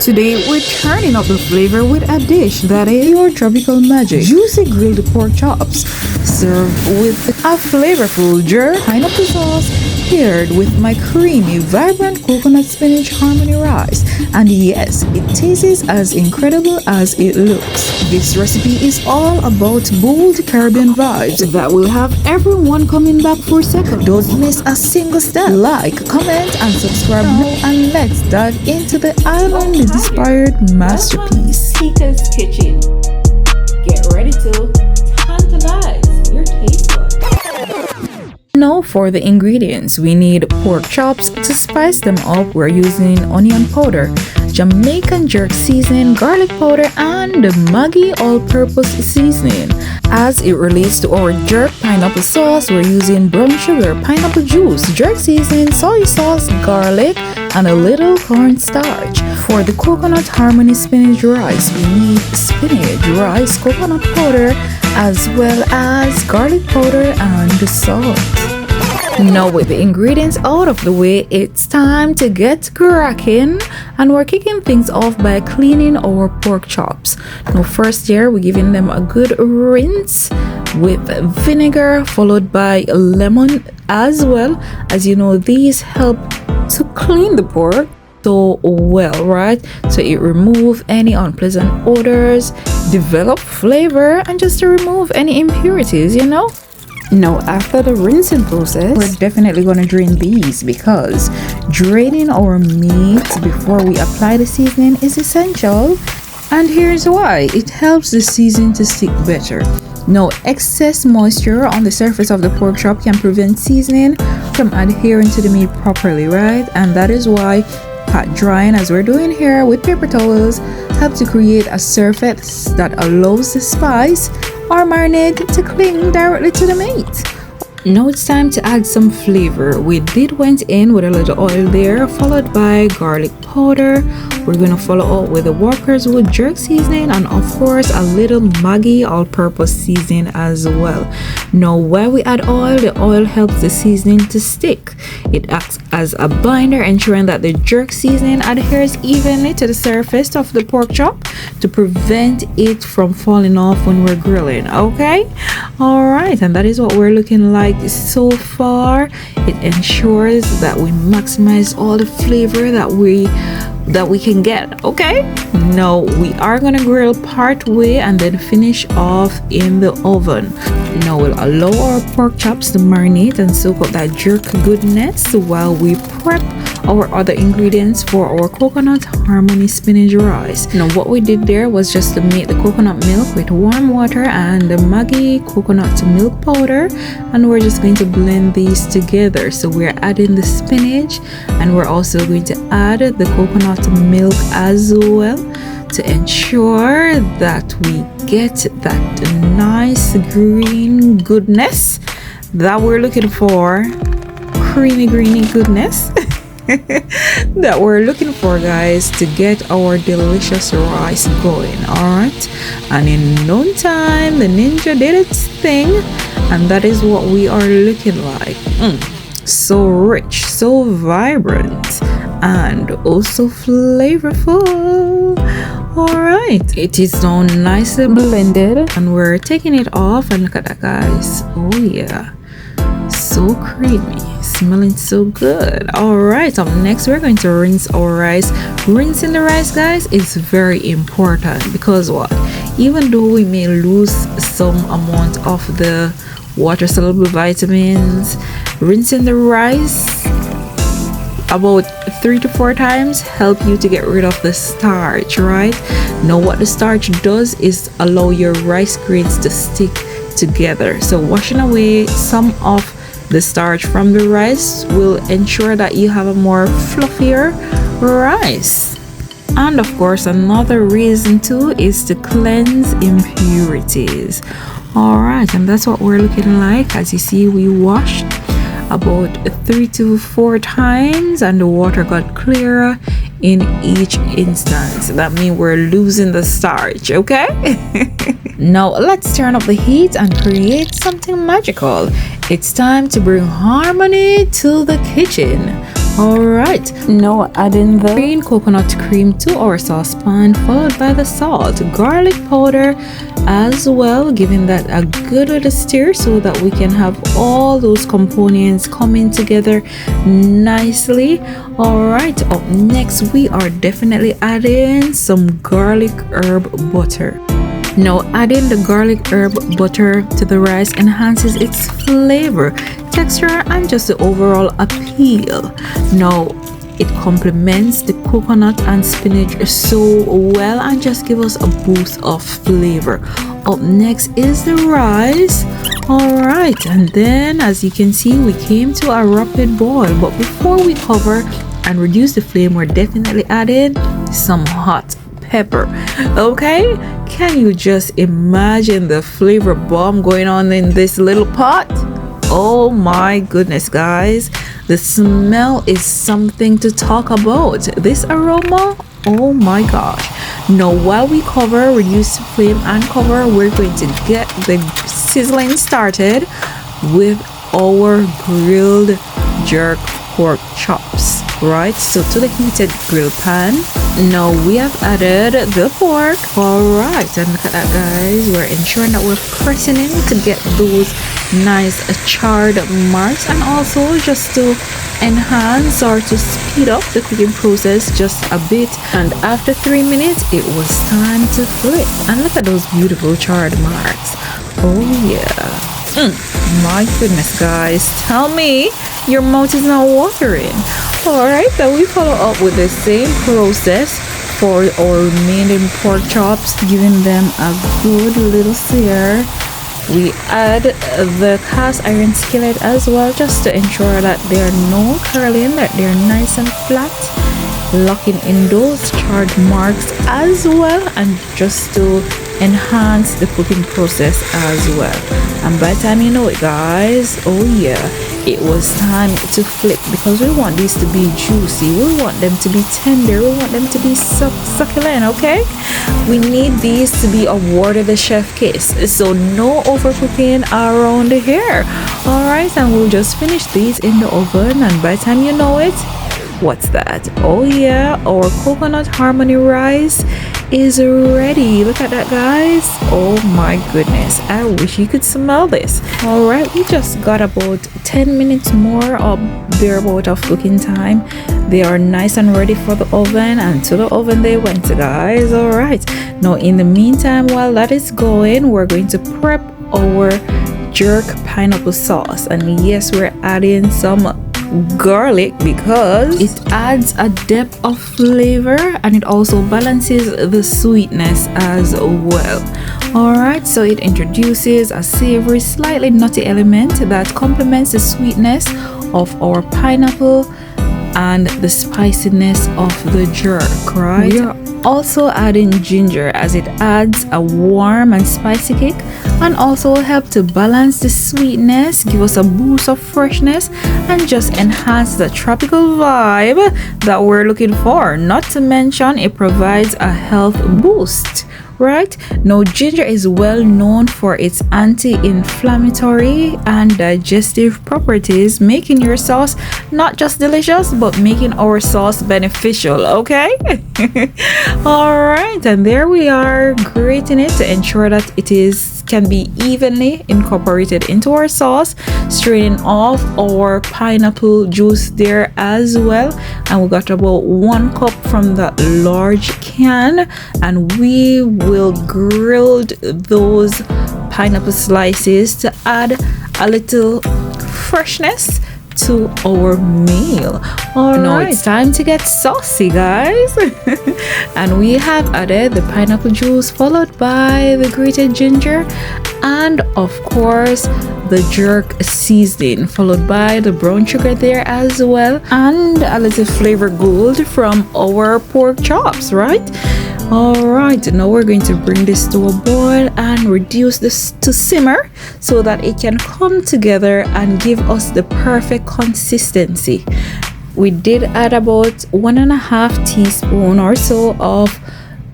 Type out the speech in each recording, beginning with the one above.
Today we're turning up the flavor with a dish that is your tropical magic. Juicy grilled pork chops served with a flavorful jerk pineapple sauce paired with my creamy, vibrant coconut spinach harmony rice. And yes, it tastes as incredible as it looks. This recipe is all about bold Caribbean vibes that will have everyone coming back for seconds. Don't miss a single step. Like, comment, and subscribe now, and let's dive into the island-inspired masterpiece. Teika's Kitchen. Get ready to tantalize your taste buds. Now for the ingredients, we need pork chops. To spice them up, we're using onion powder, Jamaican jerk seasoning, garlic powder, and Maggi all-purpose seasoning. As it relates to our jerk pineapple sauce, we're using brown sugar, pineapple juice, jerk seasoning, soy sauce, garlic, and a little cornstarch. For the Coconut Harmony Spinach Rice, we need spinach, rice, coconut powder, as well as garlic powder and salt. Now with the ingredients out of the way, it's time to get cracking, and we're kicking things off by cleaning our pork chops. Now first here, we're giving them a good rinse with vinegar followed by lemon as well. As you know, these help to clean the pork so well, right? So it remove any unpleasant odors, develop flavor, and just to remove any impurities, you know. Now after the rinsing process, we're definitely going to drain these, because draining our meat before we apply the seasoning is essential, and here's why. It helps the seasoning to stick better. Now excess moisture on the surface of the pork chop can prevent seasoning from adhering to the meat properly, right? And that is why pat drying, as we're doing here with paper towels, help to create a surface that allows the spice or marinade to cling directly to the meat. Now it's time to add some flavor. We went in with a little oil there, followed by garlic powder. We're going to follow up with the Walker's Wood jerk seasoning, and of course a little Maggi all-purpose seasoning as well. Now while we add oil, the oil helps the seasoning to stick. It acts as a binder, ensuring that the jerk seasoning adheres evenly to the surface of the pork chop to prevent it from falling off when we're grilling. Okay, all right, and that is what we're looking like so far. It ensures that we maximize all the flavor that we can get. Okay, now we are gonna grill part way and then finish off in the oven. Now we'll allow our pork chops to marinate and soak up that jerk goodness while we prep our other ingredients for our Coconut Harmony Spinach Rice. Now what we did there was just to make the coconut milk with warm water and the Maggi coconut milk powder, and we're just going to blend these together. So we're adding the spinach, and we're also going to add the coconut milk as well to ensure that we get that nice green goodness that we're looking for. Creamy greeny goodness that we're looking for, guys, to get our delicious rice going. All right, and in no time the ninja did its thing, and that is what we are looking like. So rich, so vibrant, and also flavorful. All right, it is now nicely blended, and we're taking it off, and look at that, guys. Oh yeah, so creamy, smelling so good. All right, up next we're going to rinse our rice. Rinsing the rice, guys, is very important, because what, even though we may lose some amount of the water soluble vitamins, rinsing the rice about 3 to 4 times help you to get rid of the starch, right? Now what the starch does is allow your rice grains to stick together. So washing away some of the starch from the rice will ensure that you have a more fluffier rice. And of course another reason too is to cleanse impurities. All right, and that's what we're looking like. As you see, we washed about 3 to 4 times, and the water got clearer in each instance. That means we're losing the starch. Okay. Now let's turn up the heat and create something magical. It's time to bring harmony to the kitchen. Alright, now adding the green coconut cream to our saucepan, followed by the salt, garlic powder as well, giving that a good little stir so that we can have all those components coming together nicely. Alright, up next we are definitely adding some garlic herb butter. Now adding the garlic herb butter to the rice enhances its flavor, texture, and just the overall appeal. Now it complements the coconut and spinach so well and just give us a boost of flavor. Up next is the rice. Alright, and then as you can see, we came to a rapid boil, but before we cover and reduce the flame, we're definitely adding some hot pepper. Okay, can you just imagine the flavor bomb going on in this little pot? Oh my goodness, guys, the smell is something to talk about. This aroma, oh my gosh. Now while we cover, reduce flame and cover, we're going to get the sizzling started with our grilled jerk pork chops. Right, so to the heated grill pan, now we have added the pork. Alright, and look at that, guys, we're ensuring that we're pressing in to get those nice charred marks, and also just to enhance or to speed up the cooking process just a bit. And after 3 minutes, it was time to flip, and look at those beautiful charred marks. Oh yeah, my goodness, guys, tell me your mouth is not watering. Alright, then we follow up with the same process for our remaining pork chops, giving them a good little sear. We add the cast iron skillet as well, just to ensure that they are no curling, that they're nice and flat, locking in those charred marks as well, and just to enhance the cooking process as well. And by the time you know it, guys, oh yeah, it was time to flip, because we want these to be juicy, we want them to be tender, we want them to be succulent. Okay, we need these to be awarded the chef kiss, so no overcooking around here. Alright, and we'll just finish these in the oven, and by the time you know it, what's that? Oh yeah, our coconut harmony rice is ready. Look at that, guys. Oh my goodness, I wish you could smell this. Alright, we just got about 10 minutes more of thereabout of cooking time. They are nice and ready for the oven, and to the oven they went, guys. Alright, now in the meantime, while that is going, we're going to prep our jerk pineapple sauce. And yes, we're adding some garlic because it adds a depth of flavor, and it also balances the sweetness as well. Alright, so it introduces a savory, slightly nutty element that complements the sweetness of our pineapple and the spiciness of the jerk, right? We are also adding ginger, as it adds a warm and spicy kick, and also help to balance the sweetness, give us a boost of freshness, and just enhance the tropical vibe that we're looking for. Not to mention, it provides a health boost. Right now, ginger is well known for its anti-inflammatory and digestive properties, making your sauce not just delicious but making our sauce beneficial. Okay. All right, and there we are, grating it to ensure that it can be evenly incorporated into our sauce, straining off our pineapple juice there as well. And we got about 1 cup from that large can, and we will grill those pineapple slices to add a little freshness to our meal. Now it's time to get saucy, guys. And we have added the pineapple juice, followed by the grated ginger, and of course the jerk seasoning, followed by the brown sugar there as well, and a little flavor gold from our pork chops, right? Alright, now we're going to bring this to a boil and reduce this to simmer so that it can come together and give us the perfect consistency. We did add about 1.5 teaspoon or so of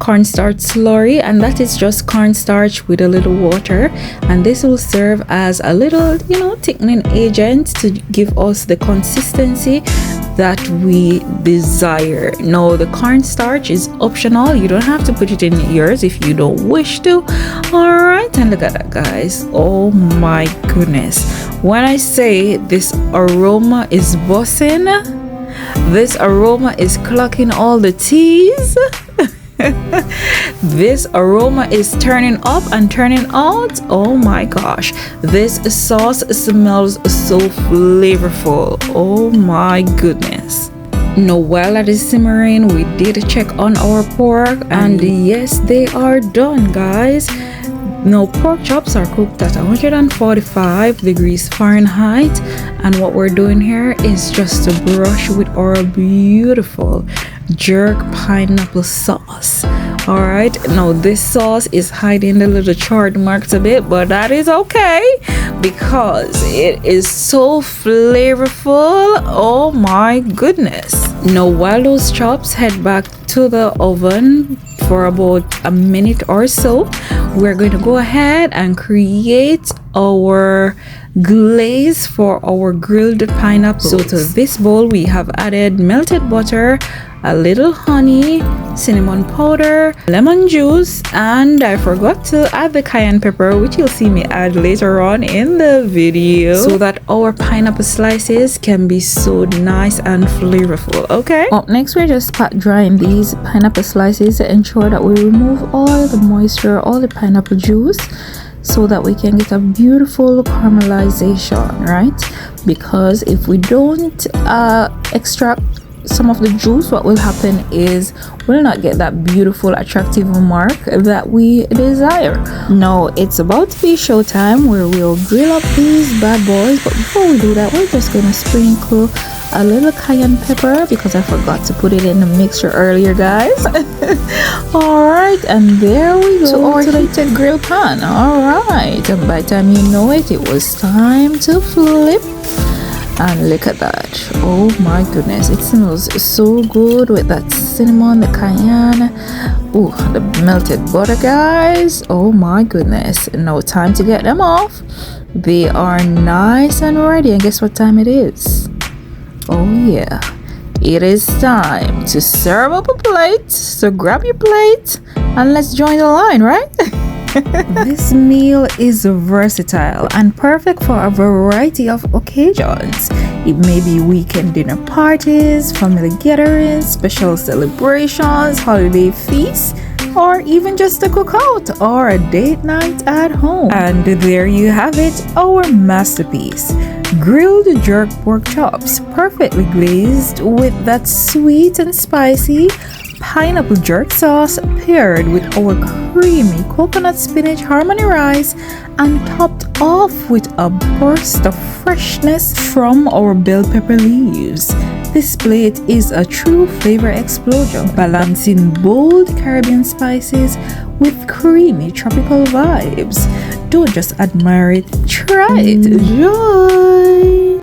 cornstarch slurry, and that is just cornstarch with a little water, and this will serve as a little thickening agent to give us the consistency that we desire. Now, the cornstarch is optional. You don't have to put it in yours if you don't wish to. All right, and look at that, guys. Oh my goodness. When I say this aroma is buzzing, this aroma is clocking all the T's. This aroma is turning up and turning out. Oh my gosh, this sauce smells so flavorful. Oh my goodness. Now, while that is simmering, we did check on our pork, and yes, they are done, guys. Now, pork chops are cooked at 145 degrees Fahrenheit, and what we're doing here is just to brush with our beautiful jerk pineapple sauce. All right, now this sauce is hiding the little chart marks a bit, but that is okay because it is so flavorful. Oh my goodness. Now, while those chops head back to the oven for about a minute or so, we're going to go ahead and create our glaze for our grilled pineapple. So to this bowl we have added melted butter, a little honey, cinnamon powder, lemon juice, and I forgot to add the cayenne pepper, which you'll see me add later on in the video, so that our pineapple slices can be so nice and flavorful. Okay, up next we're just pat drying these pineapple slices to ensure that we remove all the moisture, all the pineapple juice, so that we can get a beautiful caramelization, right? Because if we don't extract some of the juice, what will happen is we'll not get that beautiful attractive mark that we desire. Now it's about to be showtime where we'll grill up these bad boys, but before we do that, we're just gonna sprinkle a little cayenne pepper because I forgot to put it in the mixture earlier, guys. All right, and there we go to our heated grill pan. All right, and by the time you know it, it was time to flip. And look at that. Oh my goodness, it smells so good with that cinnamon, the cayenne, oh, the melted butter, guys. Oh my goodness. Now time to get them off. They are nice and ready, and guess what time it is? Oh yeah, it is time to serve up a plate. So grab your plate and let's join the line, right? This meal is versatile and perfect for a variety of occasions. It may be weekend dinner parties, family gatherings, special celebrations, holiday feasts, or even just a cookout or a date night at home. And there you have it, our masterpiece. Grilled jerk pork chops, perfectly glazed with that sweet and spicy pineapple jerk sauce, paired with our creamy coconut spinach harmony rice and topped off with a burst of freshness from our bell pepper leaves. This plate is a true flavor explosion, balancing bold Caribbean spices with creamy tropical vibes. Don't just admire it, try it. Enjoy!